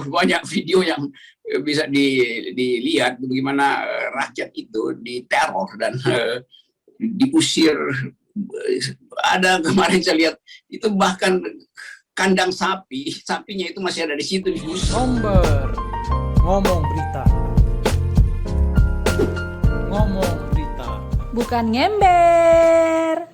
banyak video yang bisa dilihat bagaimana rakyat itu diteror dan diusir. Ada kemarin saya lihat itu bahkan kandang sapinya itu masih ada di situ. Ngomber, ngomong berita, ngomong berita. Bukan ngember.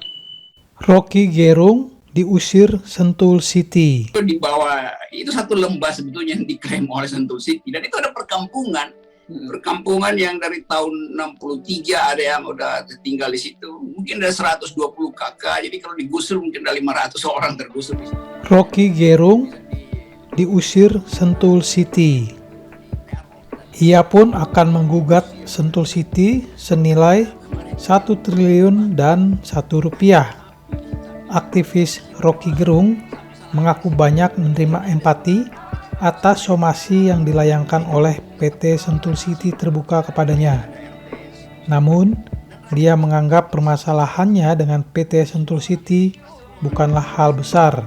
Rocky Gerung diusir Sentul City. Di bawah itu satu lembah sebetulnya yang diklaim oleh Sentul City, dan itu ada perkampungan yang dari tahun 63 ada yang udah tinggal di situ. Mungkin ada 120 kakak, jadi kalau digusur mungkin ada 500 orang tergusur di situ. Rocky Gerung diusir Sentul City. Ia pun akan menggugat Sentul City senilai 1 triliun dan 1 rupiah. Aktivis Rocky Gerung mengaku banyak menerima empati atas somasi yang dilayangkan oleh PT Sentul City terbuka kepadanya. Namun, dia menganggap permasalahannya dengan PT Sentul City bukanlah hal besar,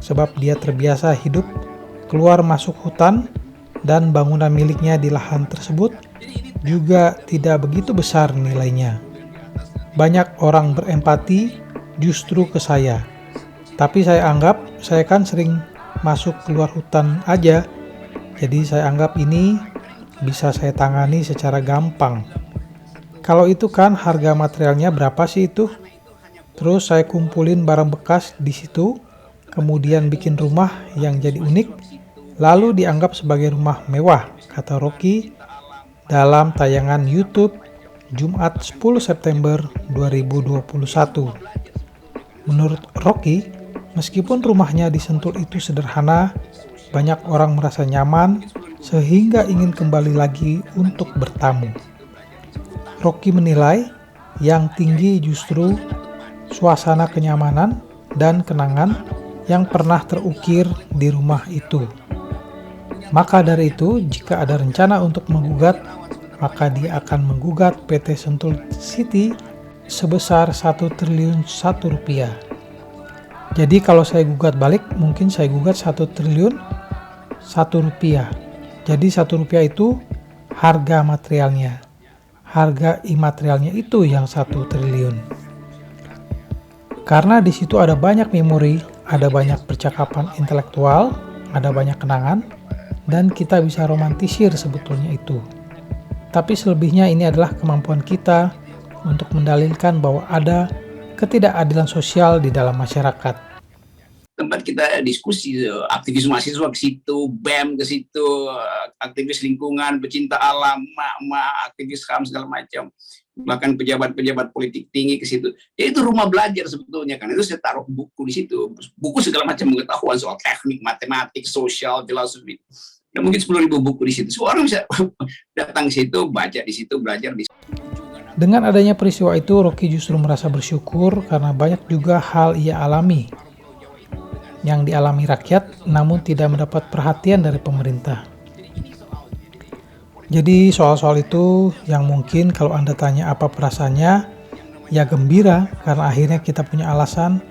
sebab dia terbiasa hidup keluar masuk hutan dan bangunan miliknya di lahan tersebut juga tidak begitu besar nilainya. Banyak orang berempati justru ke saya, tapi saya anggap saya kan sering masuk keluar hutan aja, jadi saya anggap ini bisa saya tangani secara gampang. Kalau itu kan harga materialnya berapa sih itu? Terus saya kumpulin barang bekas di situ, kemudian bikin rumah yang jadi unik, lalu dianggap sebagai rumah mewah, kata Rocky dalam tayangan YouTube Jumat 10 September 2021. Menurut Rocky, meskipun rumahnya di Sentul itu sederhana, banyak orang merasa nyaman sehingga ingin kembali lagi untuk bertamu. Rocky menilai yang tinggi justru suasana kenyamanan dan kenangan yang pernah terukir di rumah itu. Maka dari itu, jika ada rencana untuk menggugat, maka dia akan menggugat PT Sentul City sebesar 1 triliun 1 rupiah. Jadi kalau saya gugat balik, mungkin saya gugat 1 triliun 1 rupiah. Jadi 1 rupiah itu harga materialnya. Harga imaterialnya itu yang 1 triliun. Karena di situ ada banyak memori, ada banyak percakapan intelektual, ada banyak kenangan, dan kita bisa romantisir sebetulnya itu. Tapi selebihnya ini adalah kemampuan kita untuk mendalilkan bahwa ada ketidakadilan sosial di dalam masyarakat. Tempat kita diskusi, aktivis mahasiswa ke situ, BEM ke situ, aktivis lingkungan, pecinta alam, aktivis HAM segala macam, bahkan pejabat-pejabat politik tinggi ke situ. Ya itu rumah belajar sebetulnya kan. Itu saya taruh buku di situ, buku segala macam pengetahuan soal teknik, matematik, sosial, filosofi. Dan mungkin 10.000 buku di situ. Semua orang bisa datang ke situ, baca di situ, belajar di situ. Dengan adanya peristiwa itu, Rocky justru merasa bersyukur karena banyak juga hal ia alami yang dialami rakyat namun tidak mendapat perhatian dari pemerintah. Jadi soal-soal itu yang mungkin kalau Anda tanya apa perasaannya, ya gembira karena akhirnya kita punya alasan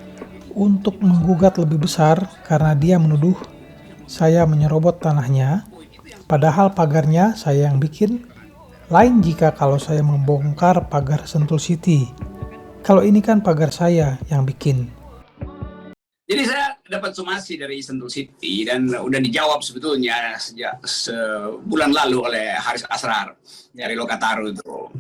untuk menggugat lebih besar karena dia menuduh saya menyerobot tanahnya, padahal pagarnya saya yang bikin. Lain jika kalau saya membongkar pagar Sentul City. Kalau ini kan pagar saya yang bikin. Jadi saya dapat somasi dari Sentul City dan udah dijawab sebetulnya sejak sebulan lalu oleh Haris Asrar dari Lokataru itu.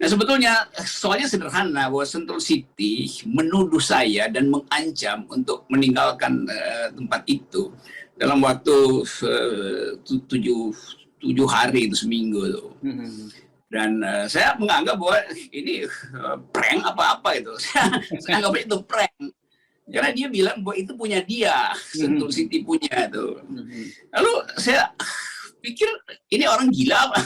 Nah sebetulnya soalnya sederhana bahwa Sentul City menuduh saya dan mengancam untuk meninggalkan tempat itu dalam waktu 7 hari itu seminggu tuh. Dan saya menganggap bahwa ini prank apa-apa itu. Saya anggap itu prank. Karena dia bilang bahwa itu punya dia, Sentul City punya tuh. Lalu saya pikir ini orang gila apa?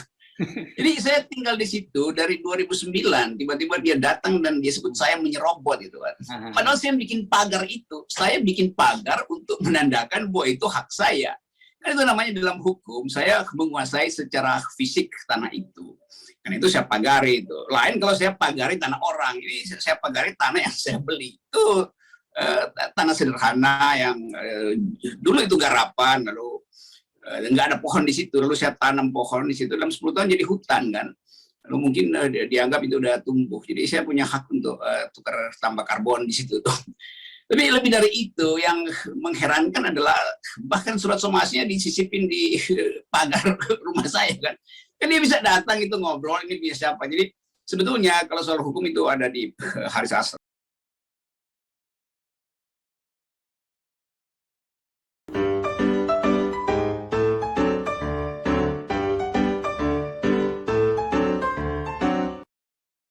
Jadi saya tinggal di situ dari 2009, tiba-tiba dia datang dan dia sebut saya menyerobot itu kan. Padahal saya bikin pagar itu, saya bikin pagar untuk menandakan bahwa itu hak saya. Kan itu namanya dalam hukum, saya menguasai secara fisik tanah itu. Kan itu saya pagari itu. Lain kalau saya pagari tanah orang, ini saya pagari tanah yang saya beli. Itu tanah sederhana yang dulu itu garapan, lalu nggak ada pohon di situ, lalu saya tanam pohon di situ, dalam 10 tahun jadi hutan kan. Lalu mungkin dianggap itu udah tumbuh. Jadi saya punya hak untuk tukar tambah karbon di situ tuh. Tapi lebih dari itu, yang mengherankan adalah bahkan surat somasinya disisipin di pagar rumah saya kan. Kan dia bisa datang itu ngobrol, ini bisa siapa. Jadi sebetulnya kalau soal hukum itu ada di Haris Asrar.